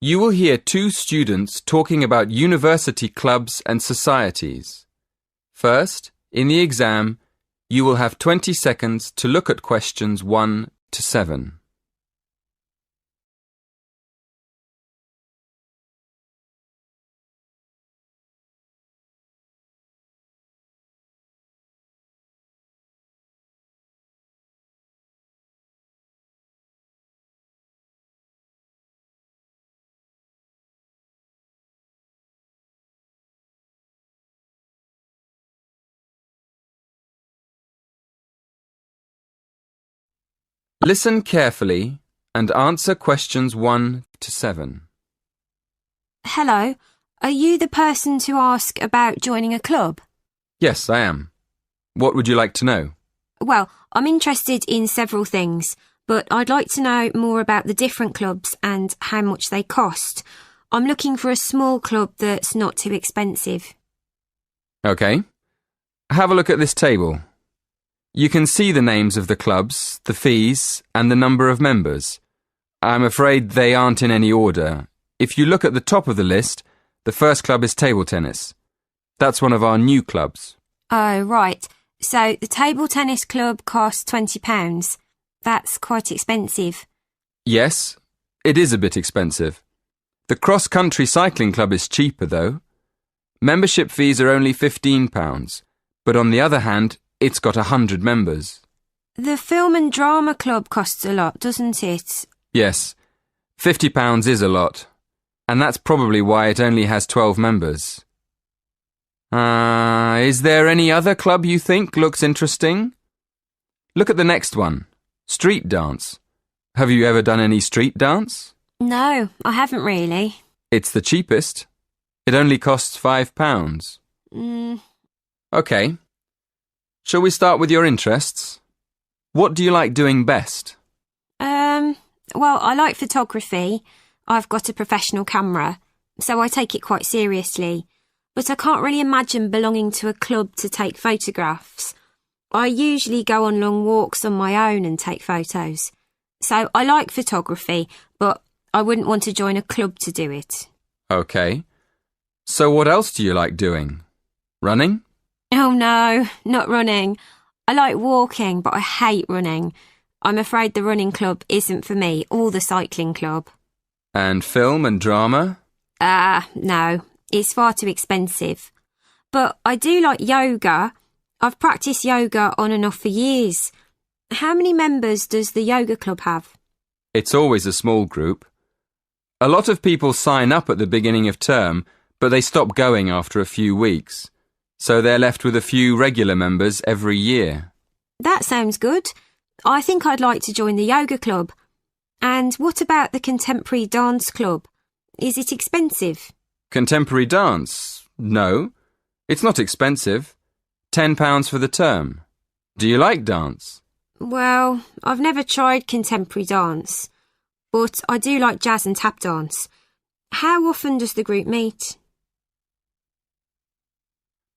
You will hear two students talking about university clubs and societies. First, in the exam, you will have 20 seconds to look at questions 1 to 7. Listen carefully and answer questions 1 to 7. Hello, are you the person to ask about joining a club? Yes, I am. What would you like to know? Well, I'm interested in several things, but I'd like to know more about the different clubs and how much they cost. I'm looking for a small club that's not too expensive. OK. Have a look at this table. You can see the names of the clubs, the fees, and the number of members. I'm afraid they aren't in any order. If you look at the top of the list, the first club is table tennis. That's one of our new clubs. Oh, right. So the table tennis club costs £20. That's quite expensive. Yes, it is a bit expensive. The cross-country cycling club is cheaper, though. Membership fees are only £15, but on the other hand, it's got 100 members. The film and drama club costs a lot, doesn't it? Yes, £50 is a lot, and that's probably why it only has 12 members. Is there any other club you think looks interesting? Look at the next one, street dance. Have you ever done any street dance? No, I haven't really. It's the cheapest. It only costs £5. OK. Shall we start with your interests? What do you like doing best? Well, I like photography. I've got a professional camera, so I take it quite seriously. But I can't really imagine belonging to a club to take photographs. I usually go on long walks on my own and take photos. So I like photography, but I wouldn't want to join a club to do it. OK. So what else do you like doing? Running? Oh no, not running. I like walking, but I hate running. I'm afraid the running club isn't for me, or the cycling club. And film and drama? No, it's far too expensive. But I do like yoga. I've practiced yoga on and off for years. How many members does the yoga club have? It's always a small group. A lot of people sign up at the beginning of term, but they stop going after a few weeks. So they're left with a few regular members every year. That sounds good. I think I'd like to join the yoga club. And what about the contemporary dance club? Is it expensive? Contemporary dance? No. It's not expensive. £10 for the term. Do you like dance? Well, I've never tried contemporary dance, but I do like jazz and tap dance. How often does the group meet?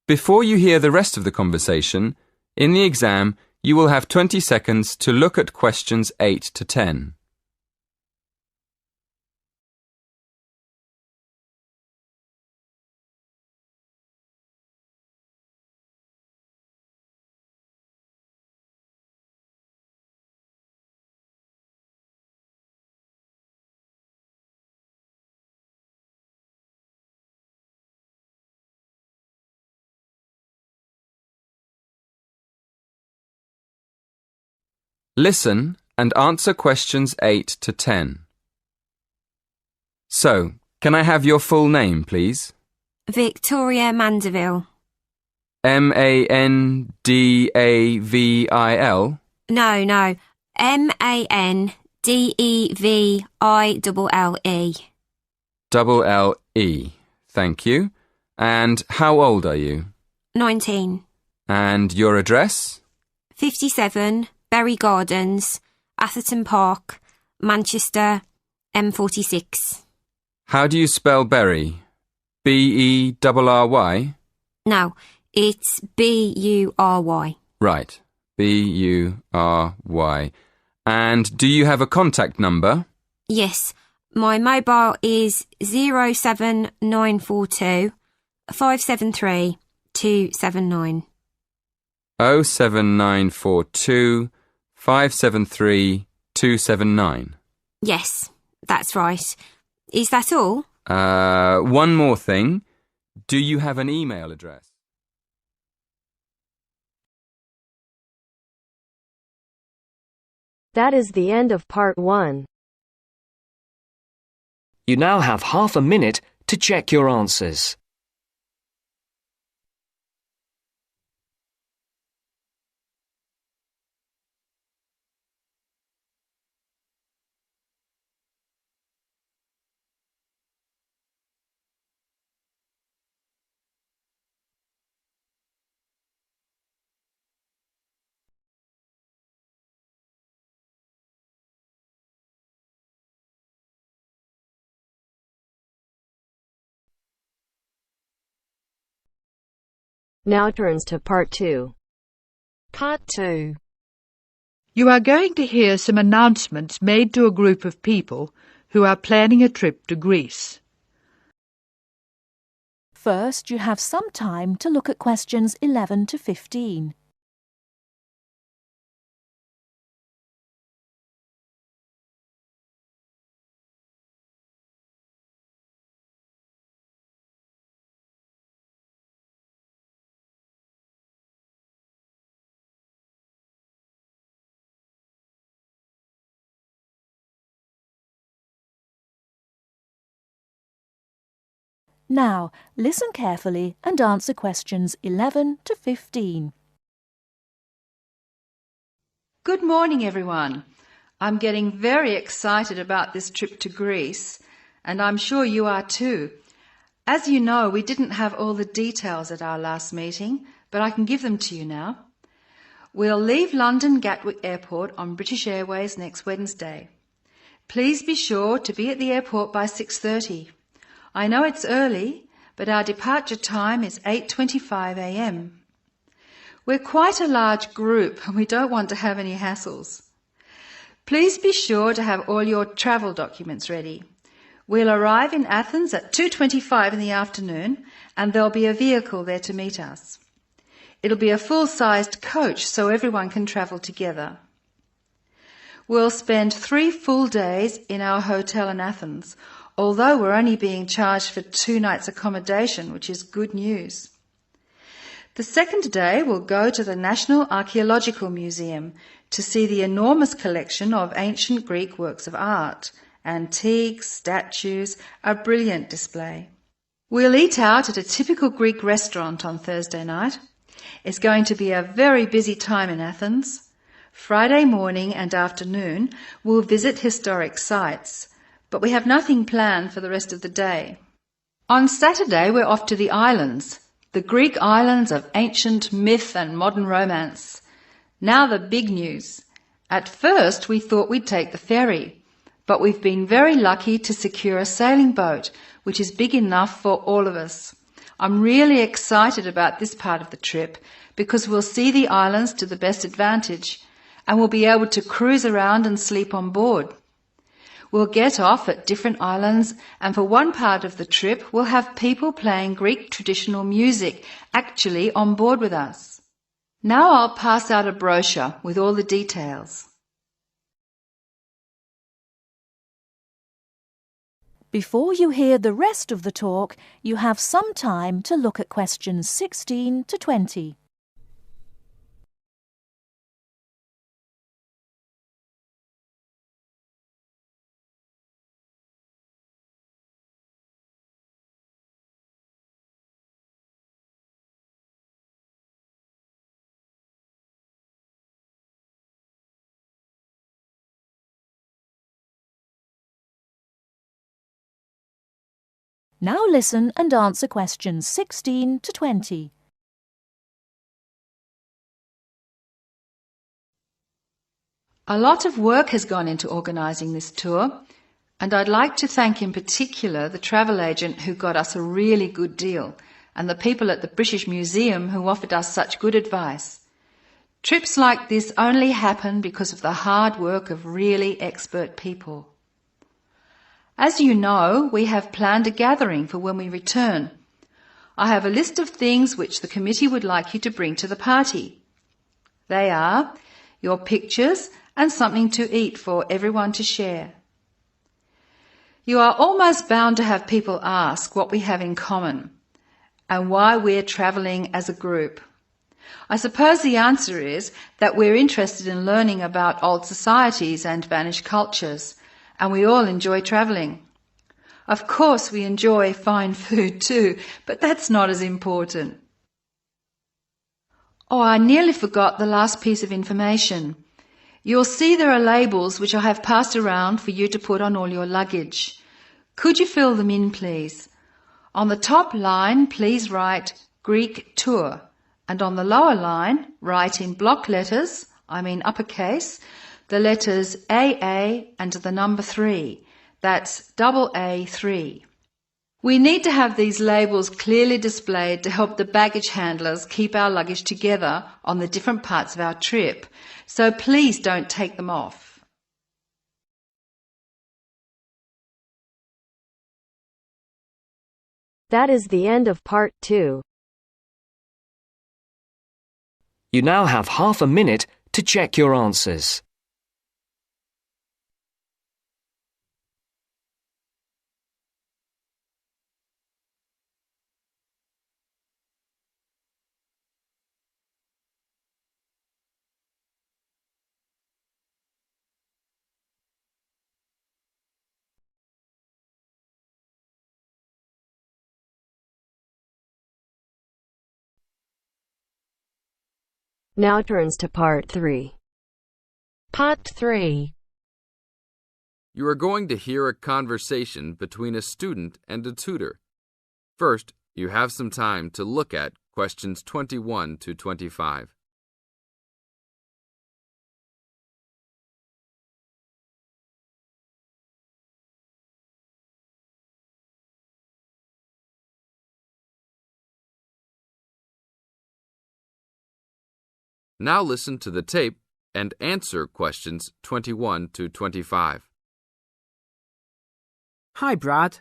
Before you hear the rest of the conversation, in the exam, you will have 20 seconds to look at questions 8 to 10. Listen and answer questions 8 to 10. So, can I have your full name, please? Victoria Mandeville. Mandavil? No. Mandeville. L-E. Thank you. And how old are you? 19. And your address? 57, Berry Gardens, Atherton Park, Manchester, M46. How do you spell Berry? B-E-R-R-Y? No, it's B-U-R-Y. Right, B-U-R-Y. And do you have a contact number? Yes, My mobile is 07942 573 279. 07942 573 279. Yes, that's right. Is that all? One more thing. Do you have an email address? That is the end of part 1. You now have half a minute to check your answers. Now turns to part 2. Part 2. You are going to hear some announcements made to a group of people who are planning a trip to Greece. First, you have some time to look at questions 11 to 15. Now, listen carefully and answer questions 11 to 15. Good morning, everyone. I'm getting very excited about this trip to Greece, and I'm sure you are too. As you know, we didn't have all the details at our last meeting, but I can give them to you now. We'll leave London Gatwick Airport on British Airways next Wednesday. Please be sure to be at the airport by 6:30. I know it's early, but our departure time is 8:25 a.m. We're quite a large group and we don't want to have any hassles. Please be sure to have all your travel documents ready. We'll arrive in Athens at 2:25 in the afternoon and there'll be a vehicle there to meet us. It'll be a full-sized coach so everyone can travel together. We'll spend 3 full days in our hotel in Athens, although we're only being charged for 2 nights accommodation, which is good news. The second day we'll go to the National Archaeological Museum to see the enormous collection of ancient Greek works of art, antiques, statues, a brilliant display. We'll eat out at a typical Greek restaurant on Thursday night. It's going to be a very busy time in Athens. Friday morning and afternoon we'll visit historic sites, but we have nothing planned for the rest of the day. On Saturday we're off to the islands, the Greek islands of ancient myth and modern romance. Now the big news. At first we thought we'd take the ferry, but we've been very lucky to secure a sailing boat, which is big enough for all of us. I'm really excited about this part of the trip because we'll see the islands to the best advantage and we'll be able to cruise around and sleep on board. We'll get off at different islands and for one part of the trip we'll have people playing Greek traditional music actually on board with us. Now I'll pass out a brochure with all the details. Before you hear the rest of the talk, you have some time to look at questions 16 to 20. Now listen and answer questions 16 to 20. A lot of work has gone into organising this tour, and I'd like to thank in particular the travel agent who got us a really good deal, and the people at the British Museum who offered us such good advice. Trips like this only happen because of the hard work of really expert people. As you know, we have planned a gathering for when we return. I have a list of things which the committee would like you to bring to the party. They are your pictures and something to eat for everyone to share. You are almost bound to have people ask what we have in common and why we're travelling as a group. I suppose the answer is that we're interested in learning about old societies and vanished cultures, and we all enjoy travelling. Of course, we enjoy fine food too, but that's not as important. Oh, I nearly forgot the last piece of information. You'll see there are labels which I have passed around for you to put on all your luggage. Could you fill them in, please? On the top line, please write Greek tour, and on the lower line, write in block letters, uppercase, the letters AA and the number 3. That's AA3. We need to have these labels clearly displayed to help the baggage handlers keep our luggage together on the different parts of our trip, so please don't take them off. That is the end of part 2. You now have half a minute to check your answers. Now turns to part 3. Part 3. You are going to hear a conversation between a student and a tutor. First, you have some time to look at questions 21 to 25. Now listen to the tape and answer questions 21 to 25. Hi, Brad.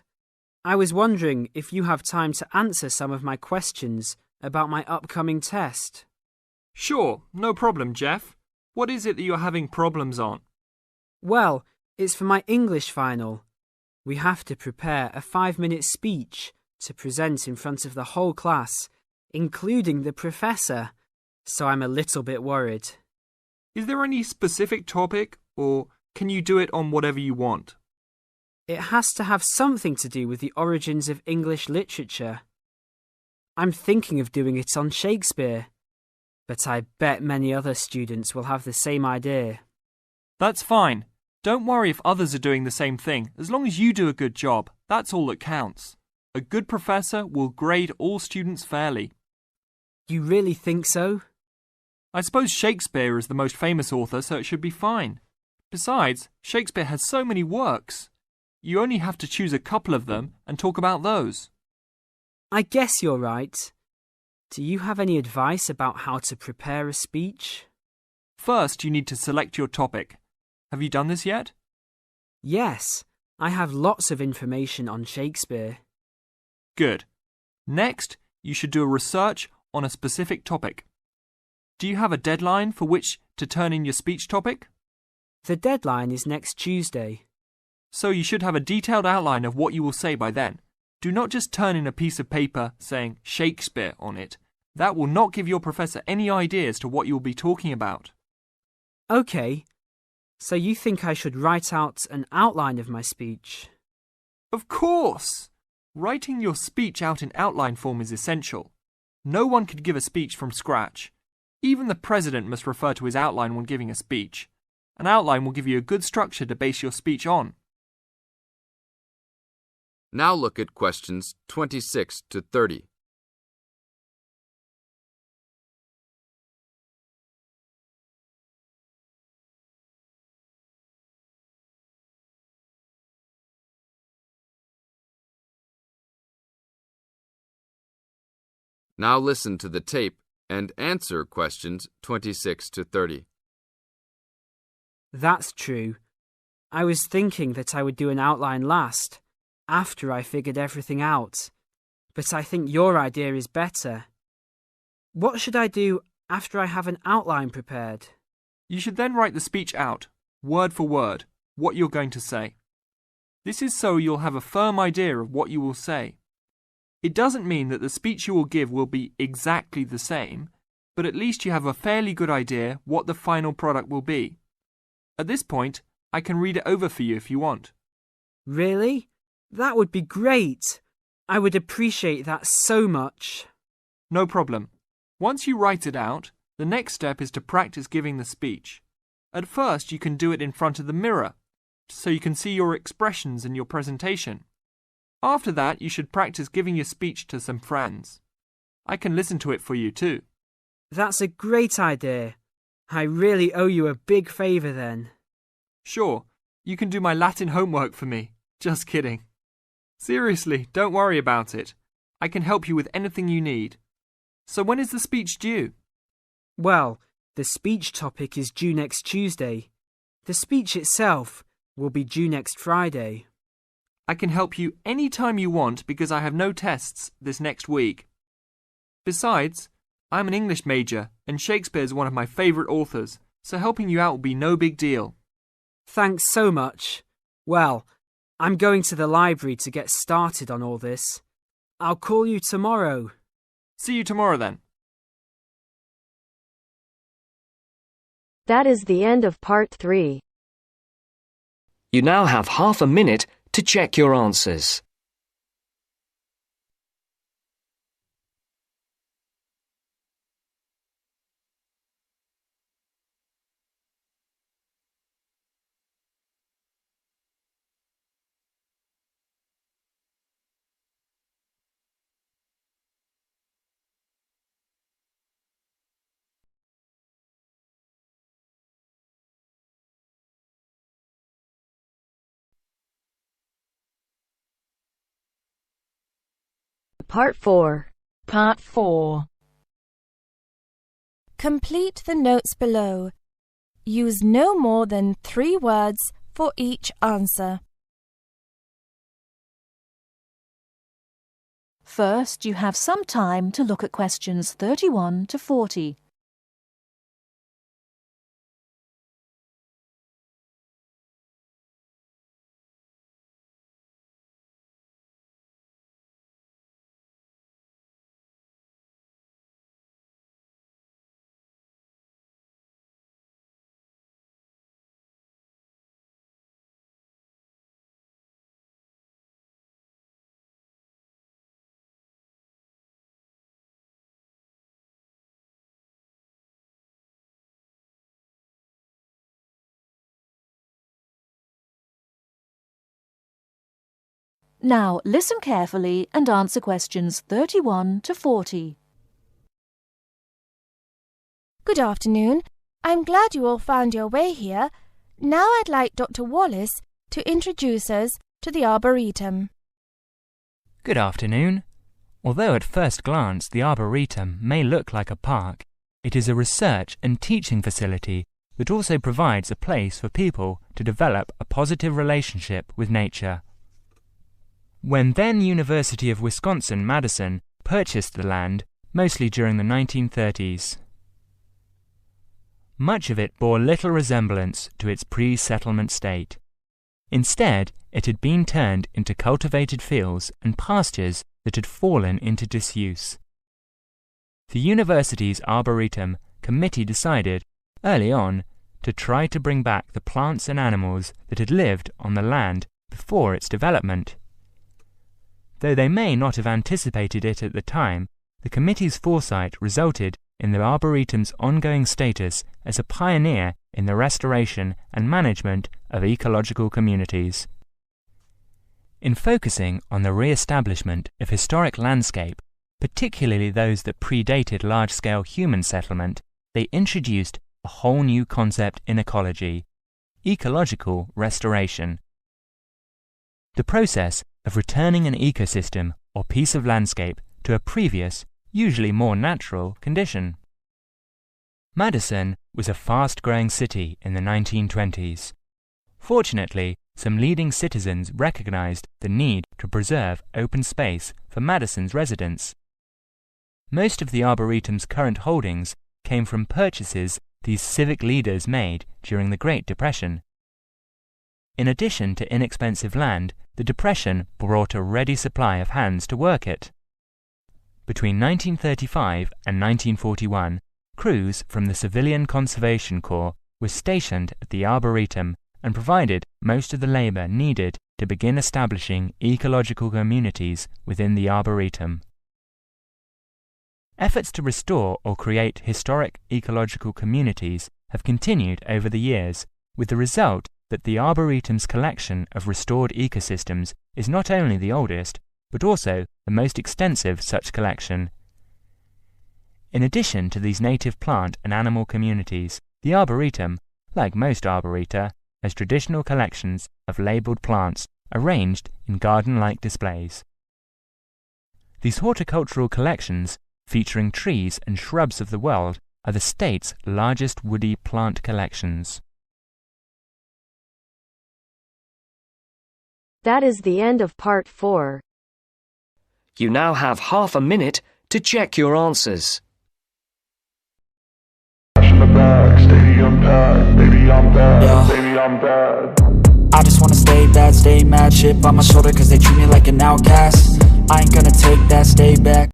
I was wondering if you have time to answer some of my questions about my upcoming test. Sure, no problem, Jeff. What is it that you're having problems on? Well, it's for my English final. We have to prepare a 5-minute speech to present in front of the whole class, including the professor. So I'm a little bit worried. Is there any specific topic, or can you do it on whatever you want? It has to have something to do with the origins of English literature. I'm thinking of doing it on Shakespeare, but I bet many other students will have the same idea. That's fine. Don't worry if others are doing the same thing. As long as you do a good job, that's all that counts. A good professor will grade all students fairly. You really think so? I suppose Shakespeare is the most famous author, so it should be fine. Besides, Shakespeare has so many works. You only have to choose a couple of them and talk about those. I guess you're right. Do you have any advice about how to prepare a speech? First, you need to select your topic. Have you done this yet? Yes, I have lots of information on Shakespeare. Good. Next, you should do a research on a specific topic. Do you have a deadline for which to turn in your speech topic? The deadline is next Tuesday. So you should have a detailed outline of what you will say by then. Do not just turn in a piece of paper saying Shakespeare on it. That will not give your professor any idea as to what you will be talking about. OK. So you think I should write out an outline of my speech? Of course! Writing your speech out in outline form is essential. No one could give a speech from scratch. Even the president must refer to his outline when giving a speech. An outline will give you a good structure to base your speech on. Now look at questions 26 to 30. Now listen to the tape and answer questions 26 to 30. That's true. I was thinking that I would do an outline last, after I figured everything out. But I think your idea is better. What should I do after I have an outline prepared? You should then write the speech out, word for word, what you're going to say. This is so you'll have a firm idea of what you will say. It doesn't mean that the speech you will give will be exactly the same, but at least you have a fairly good idea what the final product will be. At this point, I can read it over for you if you want. Really? That would be great. I would appreciate that so much. No problem. Once you write it out, the next step is to practice giving the speech. At first, you can do it in front of the mirror, so you can see your expressions in your presentation. After that, you should practice giving your speech to some friends. I can listen to it for you too. That's a great idea. I really owe you a big favour then. Sure, you can do my Latin homework for me. Just kidding. Seriously, don't worry about it. I can help you with anything you need. So when is the speech due? Well, the speech topic is due next Tuesday. The speech itself will be due next Friday. I can help you any time you want because I have no tests this next week. Besides, I'm an English major and Shakespeare's one of my favourite authors, so helping you out will be no big deal. Thanks so much. Well, I'm going to the library to get started on all this. I'll call you tomorrow. See you tomorrow then. That is the end of part 3. You now have half a minute to check your answers. Part 4. Part 4. Complete the notes below. Use no more than 3 words for each answer. First, you have some time to look at questions 31 to 40. Now, listen carefully and answer questions 31 to 40. Good afternoon. I'm glad you all found your way here. Now I'd like Dr. Wallace to introduce us to the Arboretum. Good afternoon. Although at first glance the Arboretum may look like a park, it is a research and teaching facility that also provides a place for people to develop a positive relationship with nature. When then University of Wisconsin-Madison purchased the land, mostly during the 1930s, much of it bore little resemblance to its pre-settlement state. Instead, it had been turned into cultivated fields and pastures that had fallen into disuse. The university's Arboretum committee decided, early on, to try to bring back the plants and animals that had lived on the land before its development. Though they may not have anticipated it at the time, the committee's foresight resulted in the Arboretum's ongoing status as a pioneer in the restoration and management of ecological communities. In focusing on the re-establishment of historic landscape, particularly those that predated large-scale human settlement, they introduced a whole new concept in ecology: ecological restoration. The process of returning an ecosystem or piece of landscape to a previous, usually more natural, condition. Madison was a fast-growing city in the 1920s. Fortunately, some leading citizens recognized the need to preserve open space for Madison's residents. Most of the Arboretum's current holdings came from purchases these civic leaders made during the Great Depression. In addition to inexpensive land, the Depression brought a ready supply of hands to work it. Between 1935 and 1941, crews from the Civilian Conservation Corps were stationed at the Arboretum and provided most of the labour needed to begin establishing ecological communities within the Arboretum. Efforts to restore or create historic ecological communities have continued over the years, with the result that the Arboretum's collection of restored ecosystems is not only the oldest, but also the most extensive such collection. In addition to these native plant and animal communities, the Arboretum, like most arboreta, has traditional collections of labelled plants arranged in garden-like displays. These horticultural collections, featuring trees and shrubs of the world, are the state's largest woody plant collections. That is the end of part 4. You now have half a minute to check your answers. I just wanna stay bad, stay mad, chip on my shoulder cause they treat me like an outcast. I ain't gonna take that, stay back.